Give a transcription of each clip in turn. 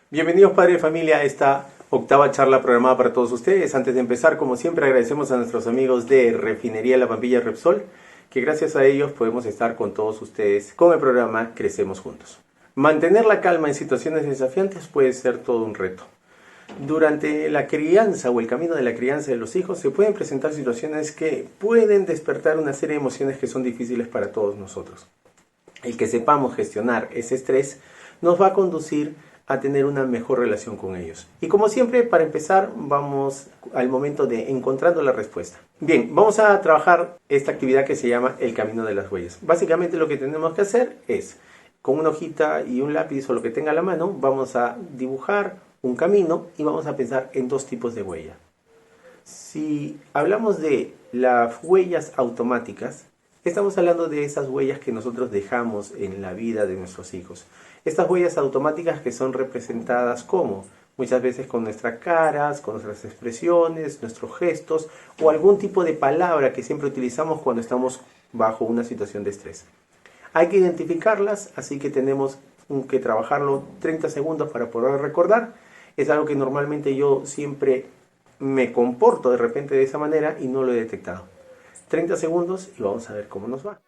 Bienvenidos padre de familia a esta octava charla programada para todos ustedes. Antes de empezar, como siempre, agradecemos a nuestros amigos de Refinería La Pampilla Repsol, que gracias a ellos podemos estar con todos ustedes con el programa Crecemos Juntos. Mantener la calma en situaciones desafiantes puede ser todo un reto. Durante la crianza o el camino de la crianza de los hijos se pueden presentar situaciones que pueden despertar una serie de emociones que son difíciles para todos nosotros. El que sepamos gestionar ese estrés nos va a conducir a tener una mejor relación con ellos. Y como siempre, para empezar, vamos al momento de encontrando la respuesta. Bien, vamos a trabajar esta actividad que se llama el camino de las huellas. Básicamente lo que tenemos que hacer es, con una hojita y un lápiz o lo que tenga a la mano, vamos a dibujar un camino y vamos a pensar en dos tipos de huella. Si hablamos de las huellas automáticas, estamos hablando de esas huellas que nosotros dejamos en la vida de nuestros hijos. Estas huellas automáticas que son representadas como muchas veces con nuestras caras, con nuestras expresiones, nuestros gestos o algún tipo de palabra que siempre utilizamos cuando estamos bajo una situación de estrés. Hay que identificarlas, así que tenemos que trabajarlo 30 segundos para poder recordar. Es algo que normalmente yo siempre me comporto de repente de esa manera y no lo he detectado. 30 segundos y vamos a ver cómo nos va.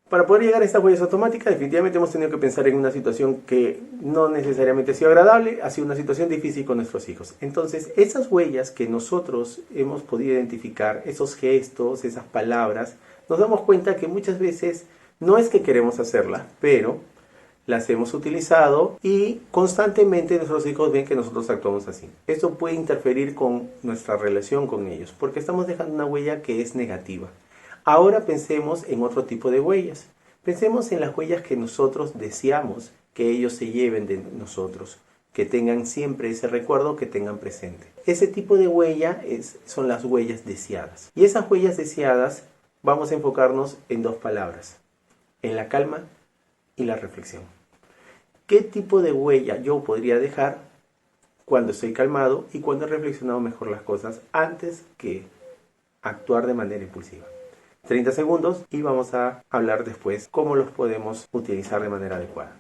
Para poder llegar a estas huellas automáticas, definitivamente hemos tenido que pensar en una situación que no necesariamente ha sido agradable, ha sido una situación difícil con nuestros hijos. Entonces, esas huellas que nosotros hemos podido identificar, esos gestos, esas palabras, nos damos cuenta que muchas veces no es que queremos hacerla, pero las hemos utilizado y constantemente nuestros hijos ven que nosotros actuamos así. Esto puede interferir con nuestra relación con ellos, porque estamos dejando una huella que es negativa. Ahora pensemos en otro tipo de huellas. Pensemos en las huellas que nosotros deseamos que ellos se lleven de nosotros, que tengan siempre ese recuerdo, que tengan presente. Ese tipo de huella son las huellas deseadas. Y esas huellas deseadas vamos a enfocarnos en dos palabras, en la calma y la reflexión. ¿Qué tipo de huella yo podría dejar cuando estoy calmado y cuando he reflexionado mejor las cosas antes que actuar de manera impulsiva? 30 segundos y vamos a hablar después cómo los podemos utilizar de manera adecuada.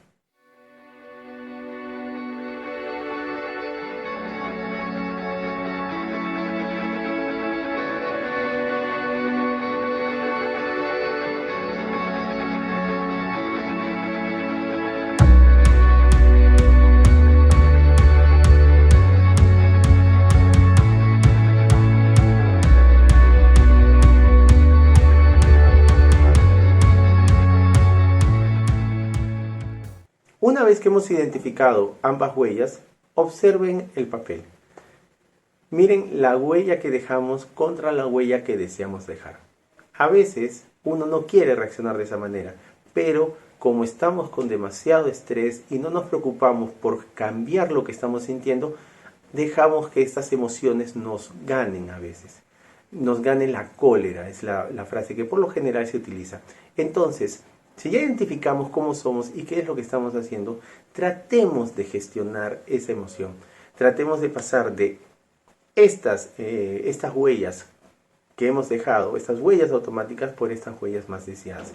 Una vez que hemos identificado ambas huellas, observen el papel. Miren la huella que dejamos contra la huella que deseamos dejar. A veces uno no quiere reaccionar de esa manera, pero como estamos con demasiado estrés y no nos preocupamos por cambiar lo que estamos sintiendo, dejamos que estas emociones nos ganen a veces. Nos gane la cólera, es la frase que por lo general se utiliza. Entonces, si ya identificamos cómo somos y qué es lo que estamos haciendo, tratemos de gestionar esa emoción. Tratemos de pasar de estas huellas que hemos dejado, estas huellas automáticas, por estas huellas más deseadas.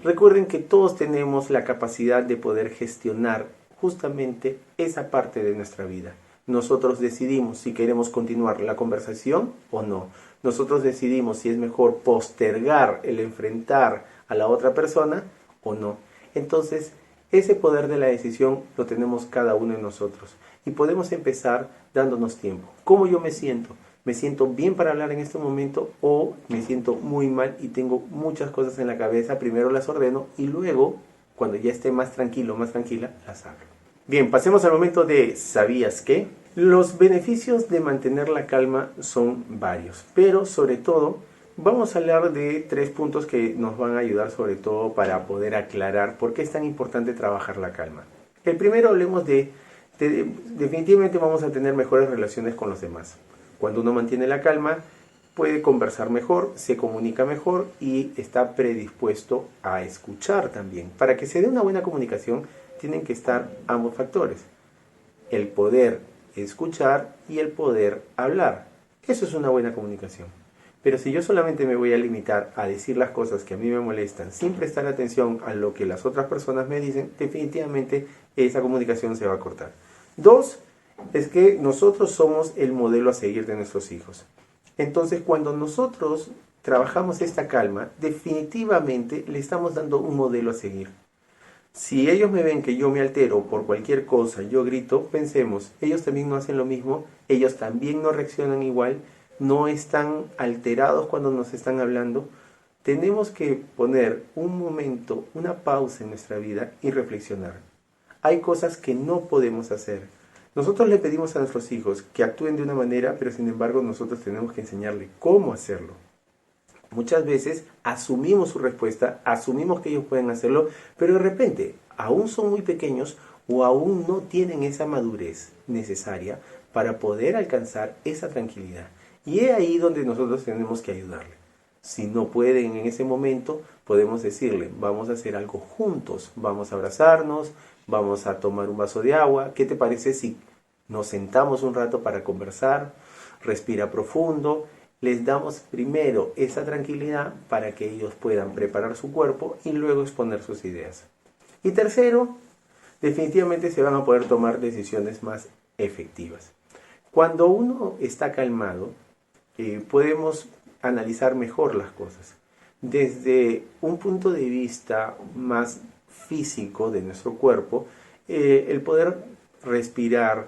Recuerden que todos tenemos la capacidad de poder gestionar justamente esa parte de nuestra vida. Nosotros decidimos si queremos continuar la conversación o no. Nosotros decidimos si es mejor postergar el enfrentar a la otra persona o no. Entonces, ese poder de la decisión lo tenemos cada uno de nosotros y podemos empezar dándonos tiempo. ¿Cómo yo me siento? ¿Me siento bien para hablar en este momento o me siento muy mal y tengo muchas cosas en la cabeza? Primero las ordeno y luego, cuando ya esté más tranquilo, más tranquila, las hablo. Bien, pasemos al momento de ¿sabías qué? Los beneficios de mantener la calma son varios, pero sobre todo vamos a hablar de 3 puntos que nos van a ayudar sobre todo para poder aclarar por qué es tan importante trabajar la calma. El primero, hablemos de definitivamente vamos a tener mejores relaciones con los demás. Cuando uno mantiene la calma, puede conversar mejor, se comunica mejor y está predispuesto a escuchar también. Para que se dé una buena comunicación, tienen que estar ambos factores: el poder escuchar y el poder hablar. Eso es una buena comunicación. Pero si yo solamente me voy a limitar a decir las cosas que a mí me molestan sin prestar atención a lo que las otras personas me dicen, definitivamente esa comunicación se va a cortar. Dos, es que nosotros somos el modelo a seguir de nuestros hijos. Entonces, cuando nosotros trabajamos esta calma, definitivamente le estamos dando un modelo a seguir. Si ellos me ven que yo me altero por cualquier cosa, yo grito, pensemos, ellos también no hacen lo mismo, ellos también no reaccionan igual, no están alterados cuando nos están hablando. Tenemos que poner un momento, una pausa en nuestra vida y reflexionar. Hay cosas que no podemos hacer. Nosotros le pedimos a nuestros hijos que actúen de una manera, pero sin embargo nosotros tenemos que enseñarle cómo hacerlo. Muchas veces asumimos su respuesta, asumimos que ellos pueden hacerlo, pero de repente aún son muy pequeños o aún no tienen esa madurez necesaria para poder alcanzar esa tranquilidad. Y es ahí donde nosotros tenemos que ayudarle. Si no pueden en ese momento, podemos decirle, vamos a hacer algo juntos, vamos a abrazarnos, vamos a tomar un vaso de agua. ¿Qué te parece si nos sentamos un rato para conversar? Respira profundo. Les damos primero esa tranquilidad para que ellos puedan preparar su cuerpo y luego exponer sus ideas. Y tercero, definitivamente se van a poder tomar decisiones más efectivas. Cuando uno está calmado, podemos analizar mejor las cosas. Desde un punto de vista más físico de nuestro cuerpo, el poder respirar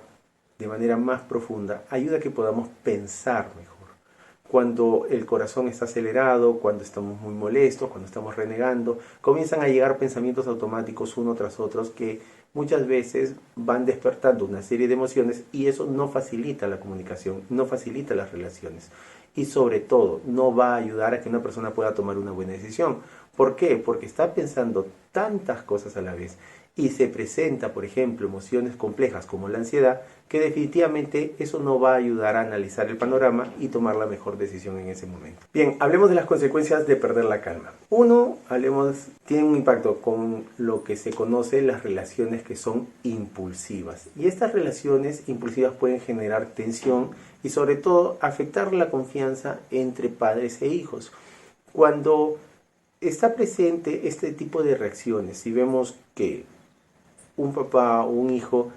de manera más profunda ayuda a que podamos pensar mejor. Cuando el corazón está acelerado, cuando estamos muy molestos, cuando estamos renegando, comienzan a llegar pensamientos automáticos uno tras otros que muchas veces van despertando una serie de emociones y eso no facilita la comunicación, no facilita las relaciones y sobre todo no va a ayudar a que una persona pueda tomar una buena decisión. ¿Por qué? Porque está pensando tantas cosas a la vez y se presenta, por ejemplo, emociones complejas como la ansiedad, que definitivamente eso no va a ayudar a analizar el panorama y tomar la mejor decisión en ese momento. Bien, hablemos de las consecuencias de perder la calma. Uno, tiene un impacto con lo que se conoce las relaciones que son impulsivas. Y estas relaciones impulsivas pueden generar tensión y sobre todo afectar la confianza entre padres e hijos. Cuando está presente este tipo de reacciones, si vemos que un papá o un hijo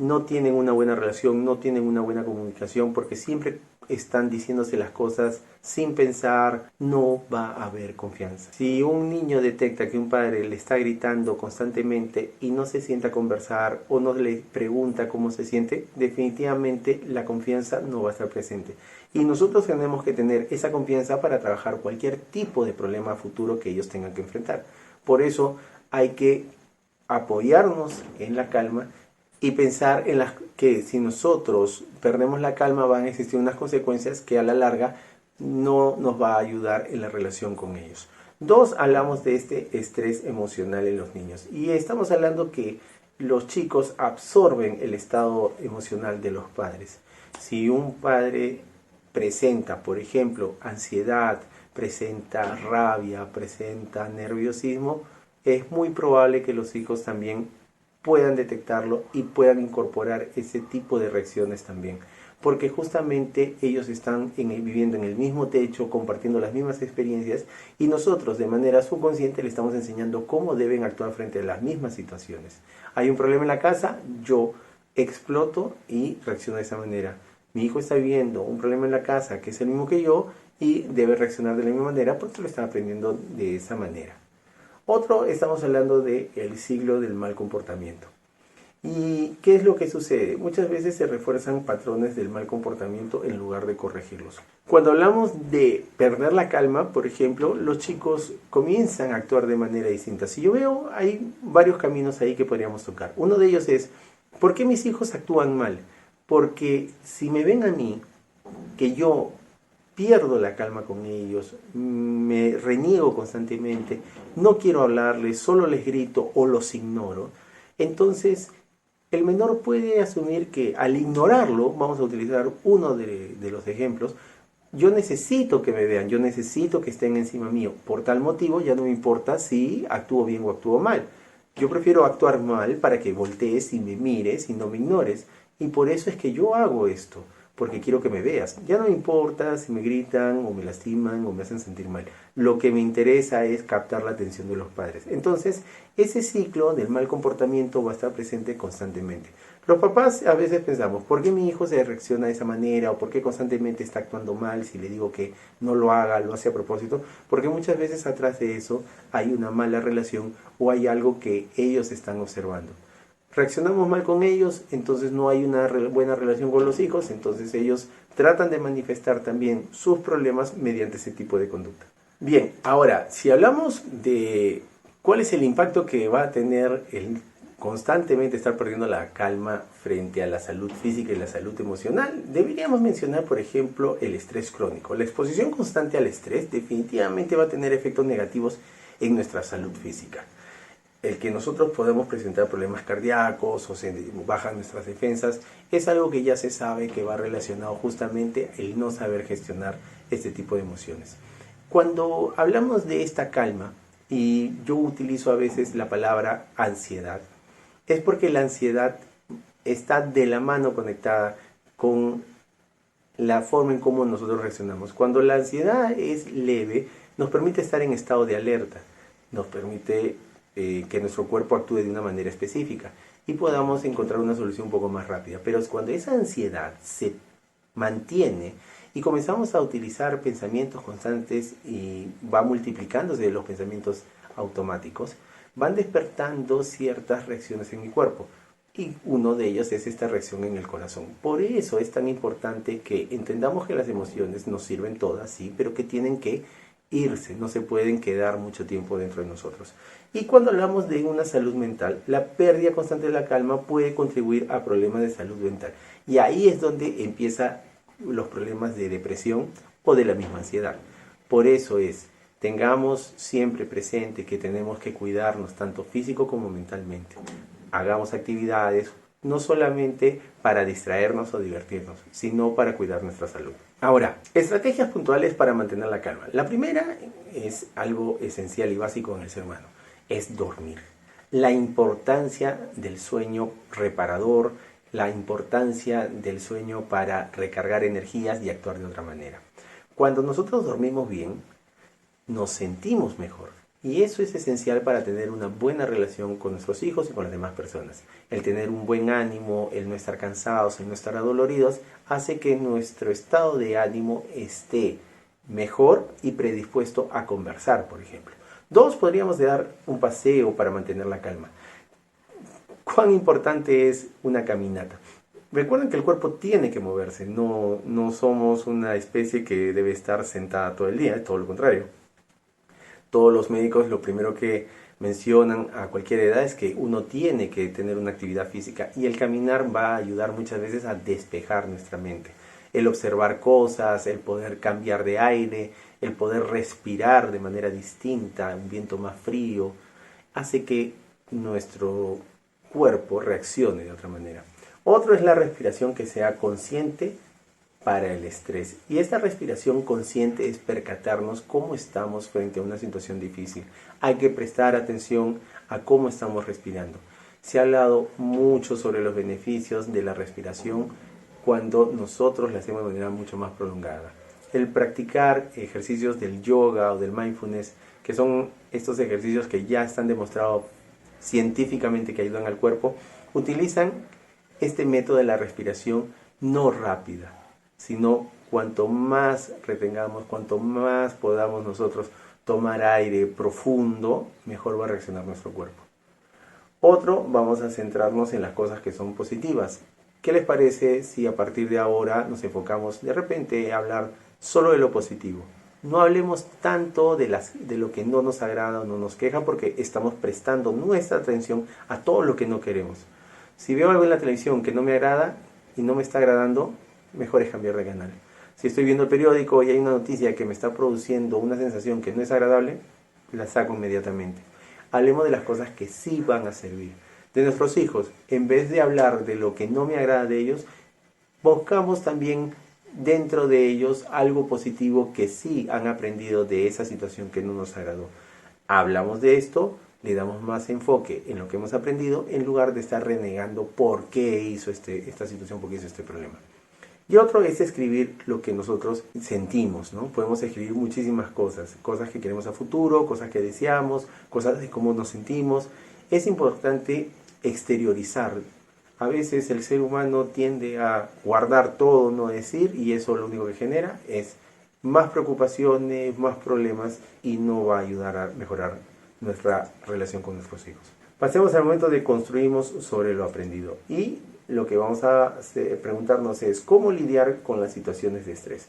no tienen una buena relación, no tienen una buena comunicación, porque siempre están diciéndose las cosas sin pensar, no va a haber confianza. Si un niño detecta que un padre le está gritando constantemente y no se sienta a conversar o no le pregunta cómo se siente, definitivamente la confianza no va a estar presente. Y nosotros tenemos que tener esa confianza para trabajar cualquier tipo de problema futuro que ellos tengan que enfrentar. Por eso hay que apoyarnos en la calma y pensar en que si nosotros perdemos la calma van a existir unas consecuencias que a la larga no nos va a ayudar en la relación con ellos. Dos, hablamos de este estrés emocional en los niños y estamos hablando que los chicos absorben el estado emocional de los padres. Si un padre presenta, por ejemplo, ansiedad, presenta rabia, presenta nerviosismo, es muy probable que los hijos también puedan detectarlo y puedan incorporar ese tipo de reacciones también. Porque justamente ellos están viviendo en el mismo techo, compartiendo las mismas experiencias y nosotros de manera subconsciente le estamos enseñando cómo deben actuar frente a las mismas situaciones. Hay un problema en la casa, yo exploto y reacciono de esa manera. Mi hijo está viviendo un problema en la casa que es el mismo que yo y debe reaccionar de la misma manera porque lo está aprendiendo de esa manera. Otro, estamos hablando del ciclo del mal comportamiento. ¿Y qué es lo que sucede? Muchas veces se refuerzan patrones del mal comportamiento en lugar de corregirlos. Cuando hablamos de perder la calma, por ejemplo, los chicos comienzan a actuar de manera distinta. Si yo veo, hay varios caminos ahí que podríamos tocar. Uno de ellos es, ¿por qué mis hijos actúan mal? Porque si me ven a mí, que yo pierdo la calma con ellos, me reniego constantemente, no quiero hablarles, solo les grito o los ignoro, entonces el menor puede asumir que al ignorarlo, vamos a utilizar uno de los ejemplos, yo necesito que me vean, yo necesito que estén encima mío. Por tal motivo ya no me importa si actúo bien o actúo mal. Yo prefiero actuar mal para que voltees y me mires y no me ignores. Y por eso es que yo hago esto, porque quiero que me veas. Ya no me importa si me gritan o me lastiman o me hacen sentir mal. Lo que me interesa es captar la atención de los padres. Entonces, ese ciclo del mal comportamiento va a estar presente constantemente. Los papás a veces pensamos, ¿por qué mi hijo se reacciona de esa manera? ¿O por qué constantemente está actuando mal si le digo que no lo haga, lo hace a propósito? Porque muchas veces atrás de eso hay una mala relación o hay algo que ellos están observando. Reaccionamos mal con ellos, entonces no hay una buena relación con los hijos, entonces ellos tratan de manifestar también sus problemas mediante ese tipo de conducta. Bien, ahora, si hablamos de cuál es el impacto que va a tener el constantemente estar perdiendo la calma frente a la salud física y la salud emocional, deberíamos mencionar, por ejemplo, el estrés crónico. La exposición constante al estrés definitivamente va a tener efectos negativos en nuestra salud física. El que nosotros podemos presentar problemas cardíacos o se bajan nuestras defensas es algo que ya se sabe que va relacionado justamente el no saber gestionar este tipo de emociones. Cuando hablamos de esta calma, y yo utilizo a veces la palabra ansiedad, es porque la ansiedad está de la mano conectada con la forma en cómo nosotros reaccionamos. Cuando la ansiedad es leve, nos permite estar en estado de alerta, nos permite que nuestro cuerpo actúe de una manera específica y podamos encontrar una solución un poco más rápida. Pero es cuando esa ansiedad se mantiene y comenzamos a utilizar pensamientos constantes y va multiplicándose los pensamientos automáticos, van despertando ciertas reacciones en mi cuerpo. Y uno de ellos es esta reacción en el corazón. Por eso es tan importante que entendamos que las emociones nos sirven todas, sí, pero que tienen que irse, no se pueden quedar mucho tiempo dentro de nosotros. Y cuando hablamos de una salud mental, la pérdida constante de la calma puede contribuir a problemas de salud mental. Y ahí es donde empiezan los problemas de depresión o de la misma ansiedad. Por eso tengamos siempre presente que tenemos que cuidarnos tanto físico como mentalmente. Hagamos actividades no solamente para distraernos o divertirnos, sino para cuidar nuestra salud. Ahora, estrategias puntuales para mantener la calma. La primera es algo esencial y básico en el ser humano, es dormir. La importancia del sueño reparador, la importancia del sueño para recargar energías y actuar de otra manera. Cuando nosotros dormimos bien, nos sentimos mejor. Y eso es esencial para tener una buena relación con nuestros hijos y con las demás personas. El tener un buen ánimo, el no estar cansados, el no estar adoloridos, hace que nuestro estado de ánimo esté mejor y predispuesto a conversar, por ejemplo. 2, podríamos dar un paseo para mantener la calma. ¿Cuán importante es una caminata? Recuerden que el cuerpo tiene que moverse, no somos una especie que debe estar sentada todo el día, es todo lo contrario. Todos los médicos lo primero que mencionan a cualquier edad es que uno tiene que tener una actividad física y el caminar va a ayudar muchas veces a despejar nuestra mente. El observar cosas, el poder cambiar de aire, el poder respirar de manera distinta, un viento más frío, hace que nuestro cuerpo reaccione de otra manera. Otro es la respiración que sea consciente para el estrés. Y esta respiración consciente es percatarnos cómo estamos frente a una situación difícil. Hay que prestar atención a cómo estamos respirando. Se ha hablado mucho sobre los beneficios de la respiración cuando nosotros la hacemos de manera mucho más prolongada. El practicar ejercicios del yoga o del mindfulness, que son estos ejercicios que ya están demostrados científicamente que ayudan al cuerpo, utilizan este método de la respiración no rápida, sino cuanto más retengamos, cuanto más podamos nosotros tomar aire profundo, mejor va a reaccionar nuestro cuerpo. Otro, vamos a centrarnos en las cosas que son positivas. ¿Qué les parece si a partir de ahora nos enfocamos de repente a hablar solo de lo positivo? No hablemos tanto de lo que no nos agrada o no nos queja, porque estamos prestando nuestra atención a todo lo que no queremos. Si veo algo en la televisión que no me agrada y no me está agradando, mejor es cambiar de canal. Si estoy viendo el periódico y hay una noticia que me está produciendo una sensación que no es agradable, la saco inmediatamente. Hablemos de las cosas que sí van a servir. de nuestros hijos, en vez de hablar de lo que no me agrada de ellos, buscamos también dentro de ellos algo positivo que sí han aprendido de esa situación que no nos agradó. Hablamos de esto, le damos más enfoque en lo que hemos aprendido en lugar de estar renegando por qué hizo esta situación, por qué hizo este problema. Y otro es escribir lo que nosotros sentimos, ¿no? Podemos escribir muchísimas cosas, cosas que queremos a futuro, cosas que deseamos, cosas de cómo nos sentimos. Es importante exteriorizar. A veces el ser humano tiende a guardar todo, no decir, y eso lo único que genera es más preocupaciones, más problemas y no va a ayudar a mejorar nuestra relación con nuestros hijos. Pasemos al momento de construimos sobre lo aprendido y lo que vamos a preguntarnos es cómo lidiar con las situaciones de estrés.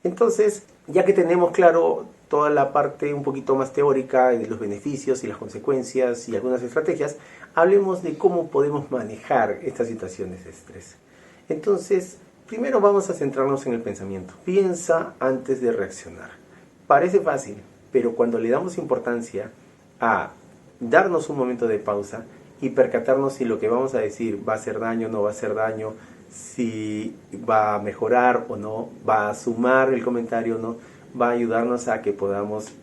Entonces, ya que tenemos claro toda la parte un poquito más teórica de los beneficios y las consecuencias y algunas estrategias, hablemos de cómo podemos manejar estas situaciones de estrés. Entonces, primero vamos a centrarnos en el pensamiento. Piensa antes de reaccionar. Parece fácil, pero cuando le damos importancia a darnos un momento de pausa y percatarnos si lo que vamos a decir va a hacer daño o no va a hacer daño, si va a mejorar o no, va a sumar el comentario o no, va a ayudarnos a que podamos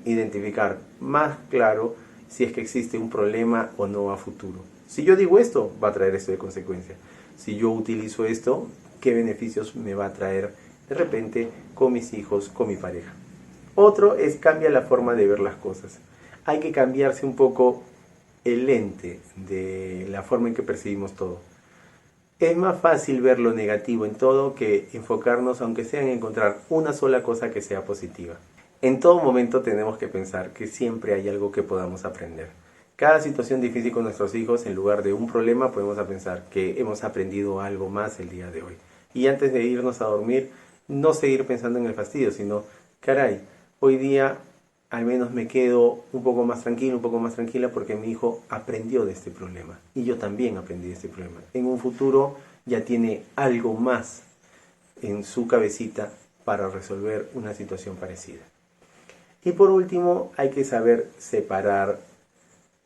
identificar más claro si es que existe un problema o no a futuro. Si yo digo esto, va a traer esto de consecuencia. Si yo utilizo esto, ¿qué beneficios me va a traer de repente con mis hijos, con mi pareja? Otro es cambia la forma de ver las cosas. Hay que cambiarse un poco el lente de la forma en que percibimos todo. Es más fácil ver lo negativo en todo que enfocarnos, aunque sea en encontrar una sola cosa que sea positiva. En todo momento tenemos que pensar que siempre hay algo que podamos aprender. Cada situación difícil con nuestros hijos, en lugar de un problema, podemos pensar que hemos aprendido algo más el día de hoy. Y antes de irnos a dormir, no seguir pensando en el fastidio, sino, caray, hoy día al menos me quedo un poco más tranquilo, un poco más tranquila porque mi hijo aprendió de este problema y yo también aprendí de este problema. En un futuro ya tiene algo más en su cabecita para resolver una situación parecida. Y por último, hay que saber separar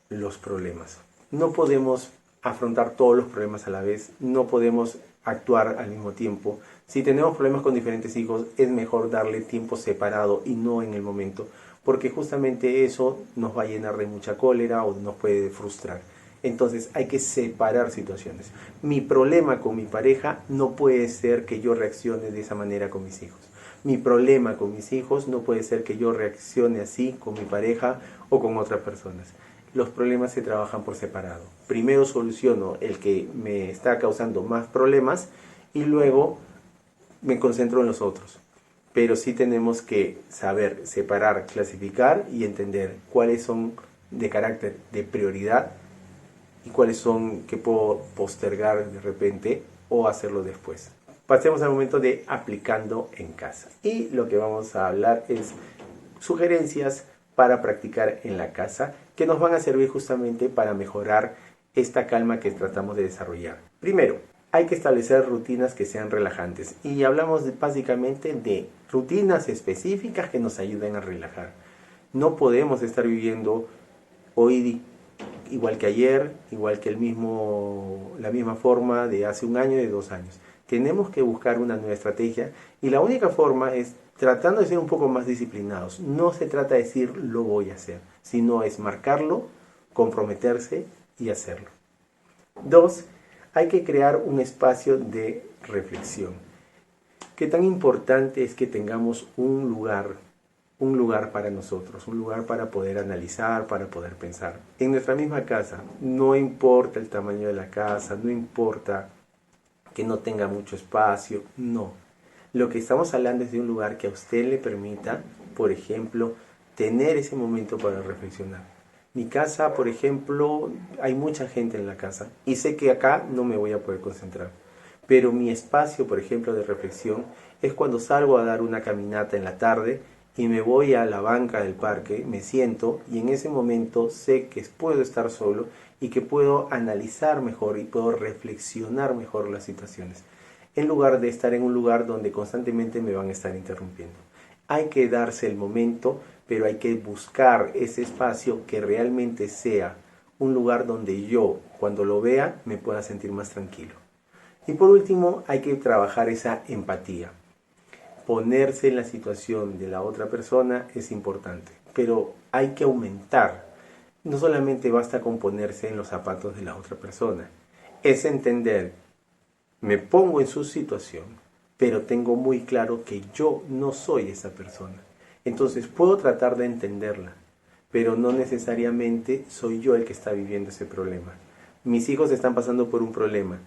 los problemas. No podemos afrontar todos los problemas a la vez, no podemos actuar al mismo tiempo. Si tenemos problemas con diferentes hijos, es mejor darle tiempo separado y no en el momento, porque justamente eso nos va a llenar de mucha cólera o nos puede frustrar. Entonces hay que separar situaciones. Mi problema con mi pareja no puede ser que yo reaccione de esa manera con mis hijos. Mi problema con mis hijos no puede ser que yo reaccione así con mi pareja o con otras personas. Los problemas se trabajan por separado. Primero soluciono el que me está causando más problemas y luego me concentro en los otros. Pero sí tenemos que saber separar, clasificar y entender cuáles son de carácter de prioridad y cuáles son que puedo postergar de repente o hacerlo después. Pasemos al momento de aplicando en casa. Y lo que vamos a hablar es sugerencias para practicar en la casa que nos van a servir justamente para mejorar esta calma que tratamos de desarrollar. Primero, hay que establecer rutinas que sean relajantes y hablamos básicamente de rutinas específicas que nos ayuden a relajar. No podemos estar viviendo hoy igual que ayer, igual que la misma forma de hace un año, de 2 años. Tenemos que buscar una nueva estrategia y la única forma es tratando de ser un poco más disciplinados. No se trata de decir lo voy a hacer, sino es marcarlo, comprometerse y hacerlo. 2. Hay que crear un espacio de reflexión. Qué tan importante es que tengamos un lugar para nosotros, un lugar para poder analizar, para poder pensar. En nuestra misma casa, no importa el tamaño de la casa, no importa que no tenga mucho espacio, no. Lo que estamos hablando es de un lugar que a usted le permita, por ejemplo, tener ese momento para reflexionar. Mi casa, por ejemplo, hay mucha gente en la casa y sé que acá no me voy a poder concentrar. Pero mi espacio, por ejemplo, de reflexión es cuando salgo a dar una caminata en la tarde y me voy a la banca del parque, me siento y en ese momento sé que puedo estar solo y que puedo analizar mejor y puedo reflexionar mejor las situaciones, en lugar de estar en un lugar donde constantemente me van a estar interrumpiendo. Hay que darse el momento, pero hay que buscar ese espacio que realmente sea un lugar donde yo cuando lo vea me pueda sentir más tranquilo. Y por último, hay que trabajar esa empatía. Ponerse en la situación de la otra persona es importante, pero hay que aumentar. No solamente basta con ponerse en los zapatos de la otra persona, es entender, me pongo en su situación, pero tengo muy claro que yo no soy esa persona. Entonces puedo tratar de entenderla, pero no necesariamente soy yo el que está viviendo ese problema. Mis hijos están pasando por un problema.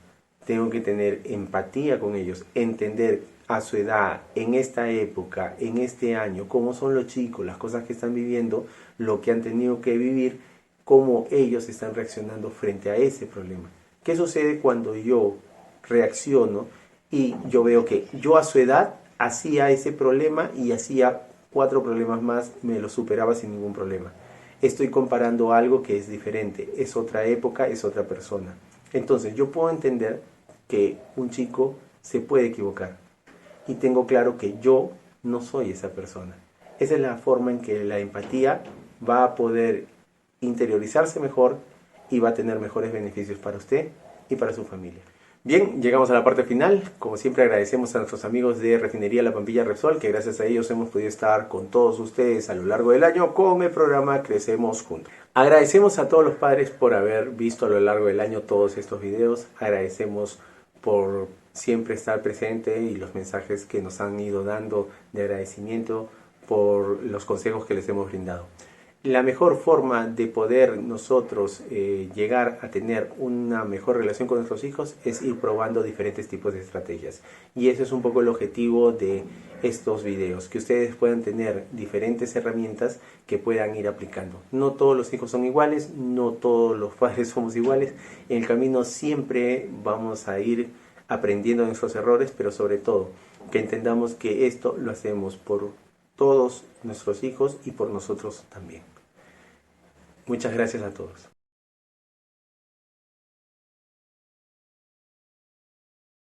Tengo que tener empatía con ellos, entender a su edad, en esta época, en este año, cómo son los chicos, las cosas que están viviendo, lo que han tenido que vivir, cómo ellos están reaccionando frente a ese problema. ¿Qué sucede cuando yo reacciono y yo veo que yo a su edad hacía ese problema y hacía 4 problemas más, me lo superaba sin ningún problema? Estoy comparando algo que es diferente, es otra época, es otra persona. Entonces yo puedo entender que un chico se puede equivocar y tengo claro que yo no soy esa persona. Esa es la forma en que la empatía va a poder interiorizarse mejor y va a tener mejores beneficios para usted y para su familia. Bien, llegamos a la parte final. Como siempre agradecemos a nuestros amigos de Refinería La Pampilla Repsol, que gracias a ellos hemos podido estar con todos ustedes a lo largo del año con el programa Crecemos Juntos. Agradecemos a todos los padres por haber visto a lo largo del año todos estos videos. Agradecemos por siempre estar presente y los mensajes que nos han ido dando de agradecimiento por los consejos que les hemos brindado. La mejor forma de poder nosotros llegar a tener una mejor relación con nuestros hijos es ir probando diferentes tipos de estrategias. Y ese es un poco el objetivo de estos videos, que ustedes puedan tener diferentes herramientas que puedan ir aplicando. No todos los hijos son iguales, no todos los padres somos iguales. En el camino siempre vamos a ir aprendiendo de nuestros errores, pero sobre todo que entendamos que esto lo hacemos por todos nuestros hijos y por nosotros también. Muchas gracias a todos.